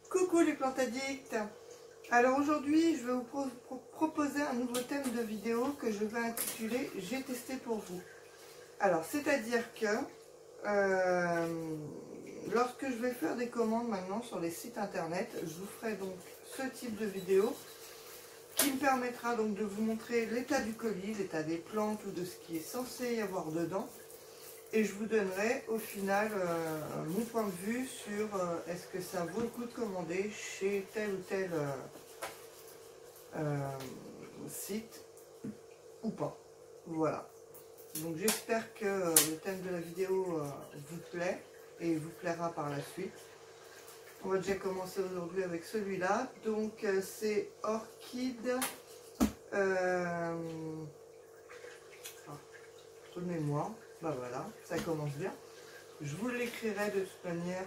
Coucou les plantes addicts. Alors aujourd'hui je vais vous proposer un nouveau thème de vidéo que je vais intituler J'ai testé pour vous. Alors c'est à dire que lorsque je vais faire des commandes maintenant sur les sites internet, je vous ferai donc ce type de vidéo qui me permettra donc de vous montrer l'état du colis, l'état des plantes ou de ce qui est censé y avoir dedans. Et je vous donnerai au final mon point de vue sur est-ce que ça vaut le coup de commander chez tel ou tel site ou pas. Voilà. Donc j'espère que le thème de la vidéo vous plaît et vous plaira par la suite. On va déjà commencer aujourd'hui avec celui-là. Donc c'est Orchid. Trop de mémoire. Bah voilà, ça commence bien. Je vous l'écrirai de toute manière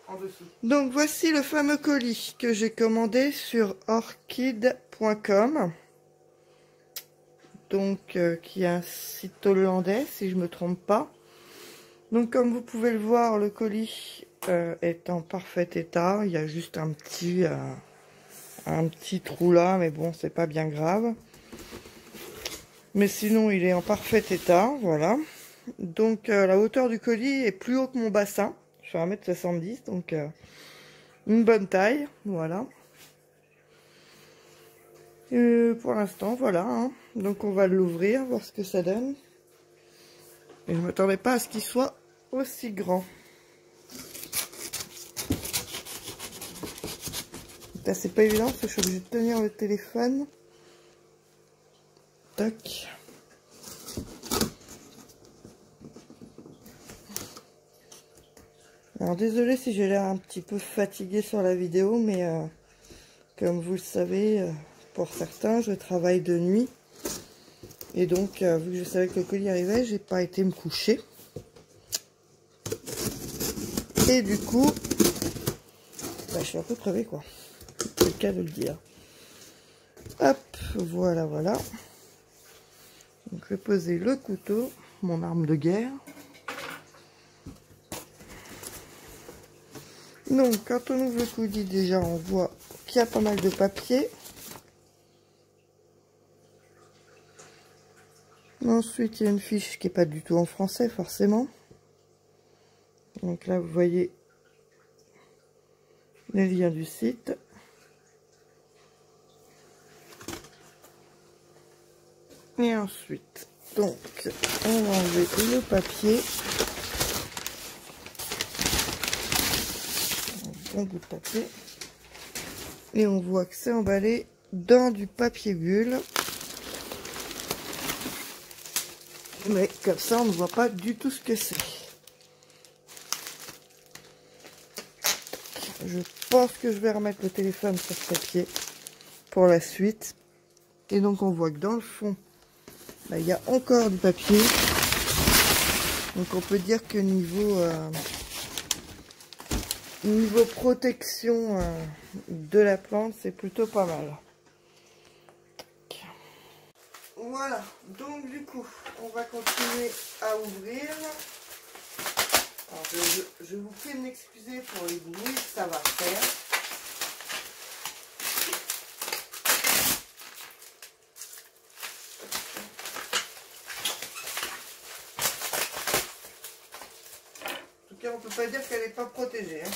en dessous. Donc voici le fameux colis que j'ai commandé sur orchid.com. Donc qui est un site hollandais si je me trompe pas. Donc comme vous pouvez le voir, le colis est en parfait état. Il y a juste un petit trou là, mais bon, c'est pas bien grave. Mais sinon il est en parfait état, voilà. Donc la hauteur du colis est plus haut que mon bassin. Je fais 1m70, donc une bonne taille, voilà. Pour l'instant, voilà. Hein. Donc on va l'ouvrir, voir ce que ça donne. Et je ne m'attendais pas à ce qu'il soit aussi grand. C'est pas évident parce que je suis obligée de tenir le téléphone. Tac. Alors désolé si j'ai l'air un petit peu fatiguée sur la vidéo, mais comme vous le savez, pour certains, je travaille de nuit. Et donc, vu que je savais que le colis arrivait, j'ai pas été me coucher. Et du coup, bah, je suis un peu crevée, quoi. C'est le cas de le dire. Hop, voilà, voilà. Donc, je vais poser le couteau, mon arme de guerre. Donc, quand on ouvre le colis, déjà, on voit qu'il y a pas mal de papier. Ensuite, il y a une fiche qui n'est pas du tout en français, forcément. Donc là, vous voyez les liens du site. Et ensuite, donc, on va enlever le papier. Un bon bout de papier. Et on voit que c'est emballé dans du papier bulle. Mais comme ça, on ne voit pas du tout ce que c'est. Je pense que je vais remettre le téléphone sur ce papier pour la suite. Et donc, on voit que dans le fond, bah, il y a encore du papier. Donc, on peut dire que niveau protection de la plante, c'est plutôt pas mal. Voilà, donc du coup, on va continuer à ouvrir. Alors, je vous prie de m'excuser pour les bruits que ça va faire. En tout cas, on ne peut pas dire qu'elle n'est pas protégée. Hein.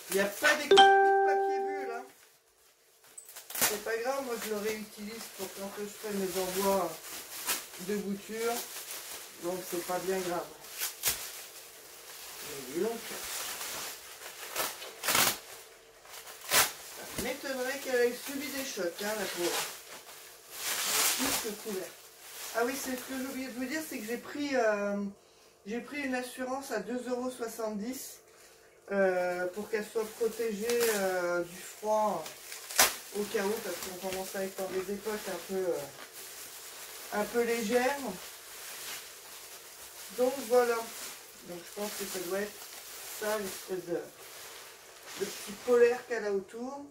Il n'y a pas d'économie de papier bulle. Hein. C'est pas grave, moi je le réutilise pour quand je fais mes envois de bouture. Donc c'est pas bien grave. Mais donc, ça m'étonnerait qu'elle ait subi des chocs, hein, la pauvre. le couvert. Ah oui, c'est ce que j'ai oublié de vous dire, c'est que j'ai pris une assurance à 2,70 € pour qu'elle soit protégée du froid au cas où, parce qu'on commence à être dans des époques un peu légères. Donc voilà. Donc je pense que ça doit être ça, l'espèce de petit polaire qu'elle a autour.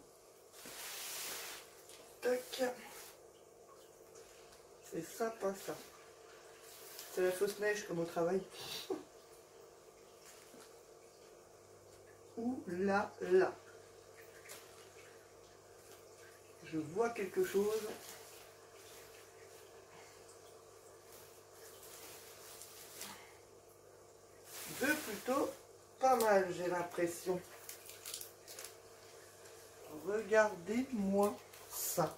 Tac. C'est sympa ça. C'est la fausse neige comme au travail. Ouh là là. Je vois quelque chose. De plutôt pas mal, j'ai l'impression. Regardez-moi ça.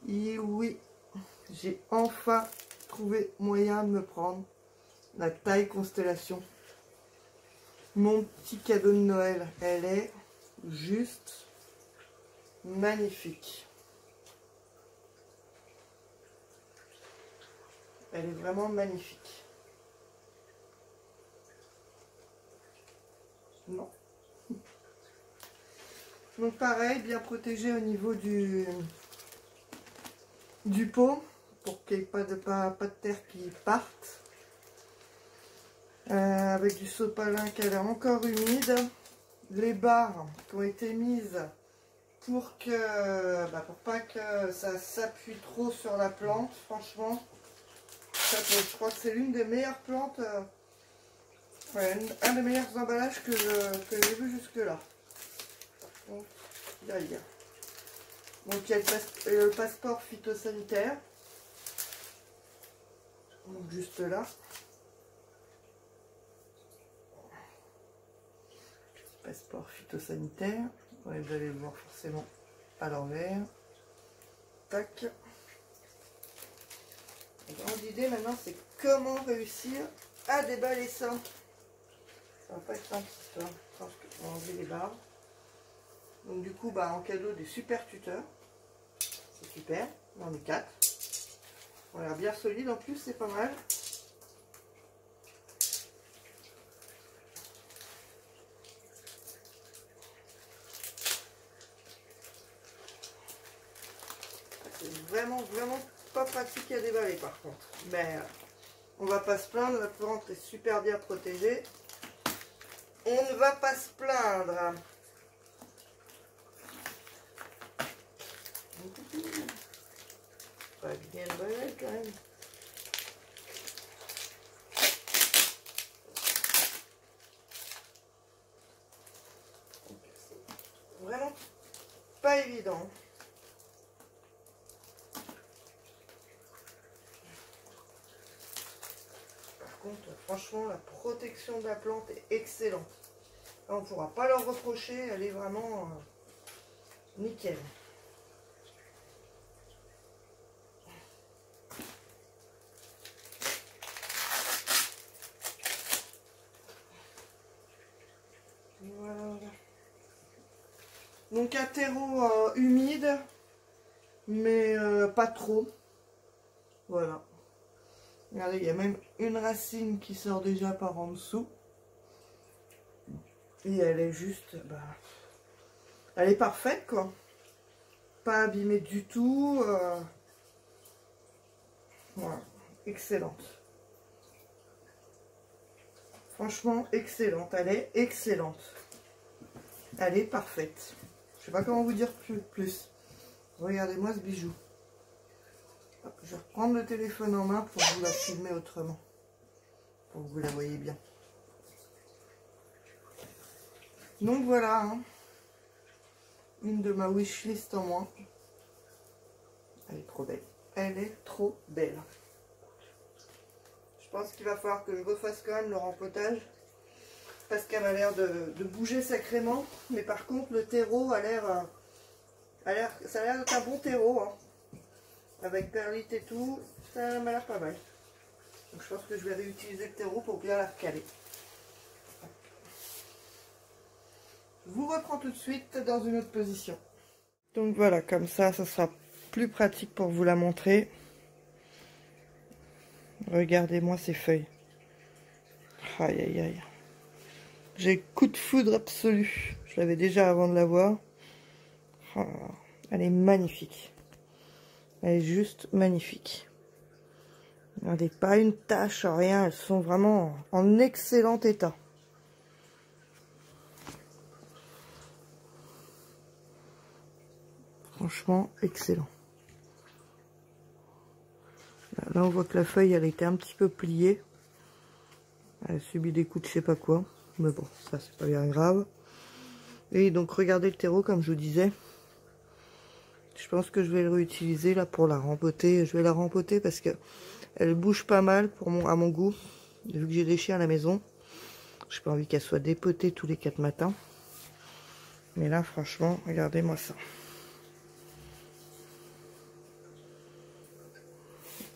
Et oui, j'ai enfin trouvé moyen de me prendre la taille constellation. Mon petit cadeau de Noël, elle est juste magnifique. Elle est vraiment magnifique. Non. Donc pareil, bien protégé au niveau du pot, pour qu'il n'y ait pas de terre qui parte. Avec du sopalin qui a l'air encore humide. Les barres qui ont été mises pour pas que ça s'appuie trop sur la plante. Franchement, je crois que c'est l'une des meilleures plantes, un des meilleurs emballages que j'ai vu jusque là. Donc il y a le passeport phytosanitaire, donc juste là. Passeport phytosanitaire, ouais, vous allez le voir forcément à l'envers. Tac. La grande idée maintenant, c'est comment réussir à déballer ça. Ça va pas être simple cette histoire. Je pense qu'on va enlever les barres. Donc du coup, en cadeau des super tuteurs. C'est super. On en est 4. On a l'air bien solide en plus, c'est pas mal. C'est vraiment pas pratique à déballer par contre. Mais on va pas se plaindre, la plante est super bien protégée. On ne va pas se plaindre. Pas bien balai quand même. Vraiment pas évident. Par contre, franchement, la protection de la plante est excellente. On ne pourra pas leur reprocher, elle est vraiment nickel. Voilà. Donc un terreau humide, mais pas trop. Voilà. Regardez, il y a même une racine qui sort déjà par en dessous. Et elle est juste, elle est parfaite quoi. Pas abîmée du tout. Voilà, excellente. Franchement, excellente. Elle est excellente. Elle est parfaite. Je sais pas comment vous dire plus. Regardez-moi ce bijou. Je vais reprendre le téléphone en main pour vous la filmer autrement. Pour que vous la voyez bien. Donc voilà. Hein. Une de ma wishlist en moins. Elle est trop belle. Elle est trop belle. Je pense qu'il va falloir que je refasse quand même le rempotage. Parce qu'elle a l'air de bouger sacrément. Mais par contre, le terreau a l'air... ça a l'air d'être un bon terreau. Hein. Avec perlite et tout. Ça m'a l'air pas mal. Donc je pense que je vais réutiliser le terreau pour bien la recaler. vous reprends tout de suite dans une autre position. Donc voilà, comme ça sera plus pratique pour vous la montrer. Regardez-moi ces feuilles. Aïe aïe aïe. J'ai coup de foudre absolu. Je l'avais déjà avant de la voir. Oh, elle est magnifique. Elle est juste magnifique. Regardez, pas une tache, rien. Elles sont vraiment en excellent état. Franchement, excellent. Là, on voit que la feuille, elle était un petit peu pliée. Elle a subi des coups de je sais pas quoi. Mais bon, ça, c'est pas bien grave. Et donc, regardez le terreau, comme je vous disais. Je pense que je vais le réutiliser là pour la rempoter. Je vais la rempoter parce que elle bouge pas mal à mon goût. Vu que j'ai des chiens à la maison. J'ai pas envie qu'elle soit dépotée tous les 4 matins. Mais là, franchement, regardez-moi ça.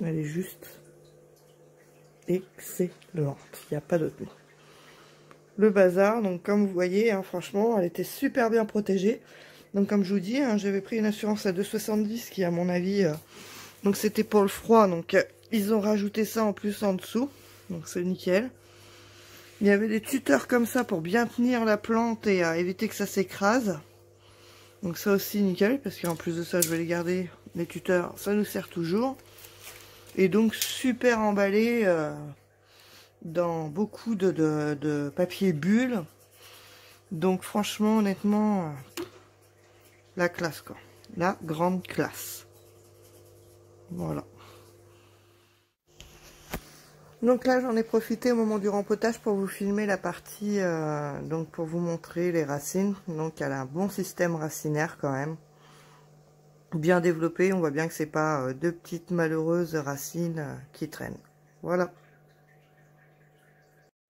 Elle est juste excellente. Il n'y a pas d'autre mot. Le bazar, donc comme vous voyez, hein, franchement, elle était super bien protégée. Donc comme je vous dis, hein, j'avais pris une assurance à 2,70 qui, à mon avis, donc c'était pour le froid. Donc ils ont rajouté ça en plus en dessous. Donc c'est nickel. Il y avait des tuteurs comme ça pour bien tenir la plante et éviter que ça s'écrase. Donc ça aussi nickel, parce qu'en plus de ça, je vais les garder. Les tuteurs, ça nous sert toujours. Et donc super emballé dans beaucoup de papier bulle. Donc franchement, honnêtement, la classe quoi. La grande classe. Voilà. Donc là, j'en ai profité au moment du rempotage pour vous filmer la partie, donc pour vous montrer les racines. Donc elle a un bon système racinaire quand même. Bien développé, on voit bien que c'est pas deux petites malheureuses racines qui traînent. Voilà.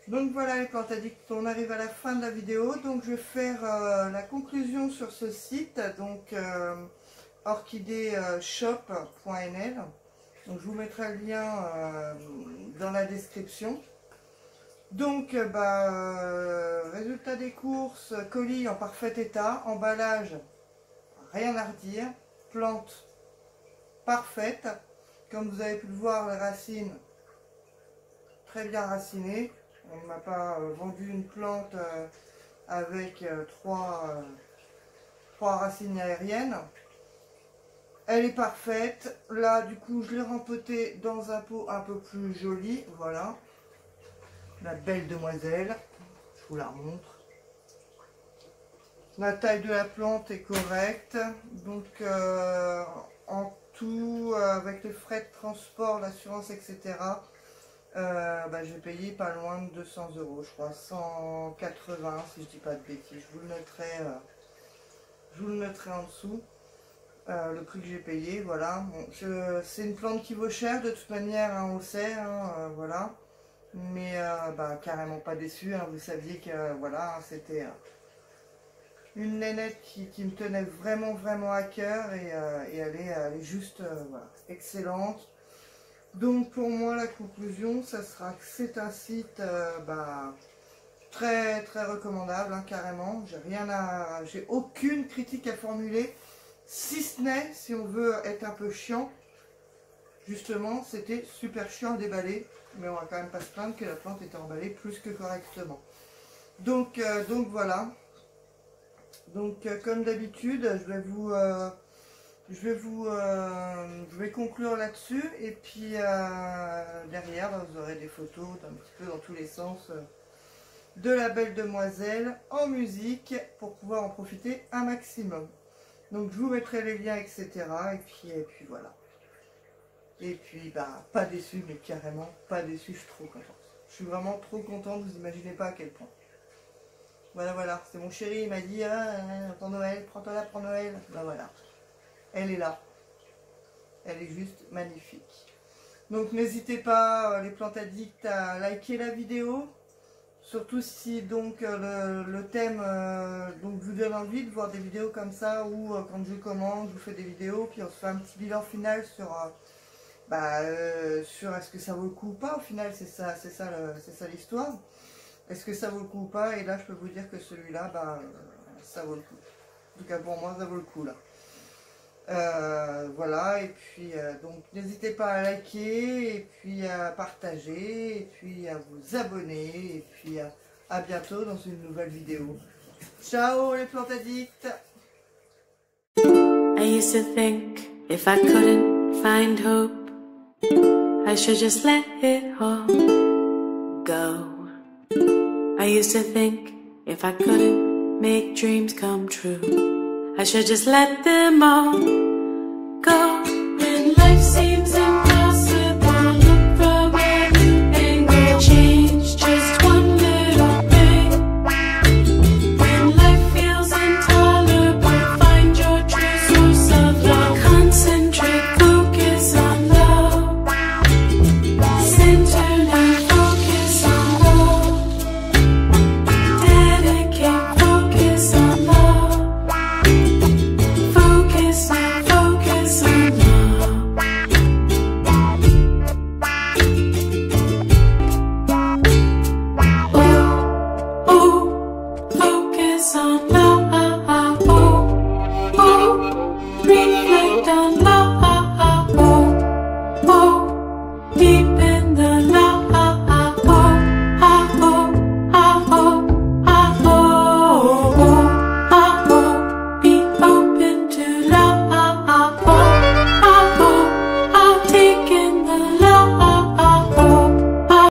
Donc voilà les plantes addicts, on arrive à la fin de la vidéo. Donc je vais faire la conclusion sur ce site, donc orchidéeshop.nl. Donc je vous mettrai le lien dans la description. Donc résultat des courses, colis en parfait état, emballage, rien à redire, plante parfaite. Comme vous avez pu le voir, les racines très bien racinées. On ne m'a pas vendu une plante avec trois racines aériennes. Elle est parfaite. Là, du coup, je l'ai rempotée dans un pot un peu plus joli. Voilà. La belle demoiselle. Je vous la remontre. La taille de la plante est correcte. Donc, en tout, avec les frais de transport, l'assurance, etc., j'ai payé pas loin de 200 €, je crois. 180, si je dis pas de bêtises. Je vous le noterai en dessous. Le prix que j'ai payé, voilà. Bon, c'est une plante qui vaut cher, de toute manière, hein, on le sait, hein, voilà. Mais carrément pas déçu, hein, vous saviez que voilà, c'était une nénette qui me tenait vraiment vraiment à cœur et elle est juste voilà, excellente. Donc pour moi la conclusion, ça sera que c'est un site très très recommandable, hein, carrément. J'ai aucune critique à formuler. Si ce n'est, si on veut être un peu chiant, justement, c'était super chiant à déballer, mais on va quand même pas se plaindre que la plante était emballée plus que correctement. Donc voilà. Donc comme d'habitude, je vais conclure là-dessus, et puis derrière, vous aurez des photos d'un petit peu dans tous les sens de la belle demoiselle en musique pour pouvoir en profiter un maximum. Donc je vous mettrai les liens, etc. Et puis voilà. Et puis pas déçu, mais carrément pas déçu, je suis trop contente. Je suis vraiment trop contente, vous imaginez pas à quel point. Voilà, c'est mon chéri, il m'a dit pour Noël, prends-toi là pour Noël. Voilà, elle est là. Elle est juste magnifique. Donc n'hésitez pas, les plantes addicts, à liker la vidéo. Surtout si donc le thème donc vous donne envie de voir des vidéos comme ça, ou quand je commande, je vous fais des vidéos, puis on se fait un petit bilan final sur sur est-ce que ça vaut le coup ou pas. Au final, c'est ça l'histoire. Est-ce que ça vaut le coup ou pas? Et là, je peux vous dire que celui-là, ça vaut le coup. En tout cas pour moi ça vaut le coup là. Voilà, et puis donc n'hésitez pas à liker, et puis à partager, et puis à vous abonner, et puis à bientôt dans une nouvelle vidéo. Ciao les plantes addicts. I used to think if I couldn't find hope, I should just let it all go. I used to think if I couldn't make dreams come true, I should just let them all go.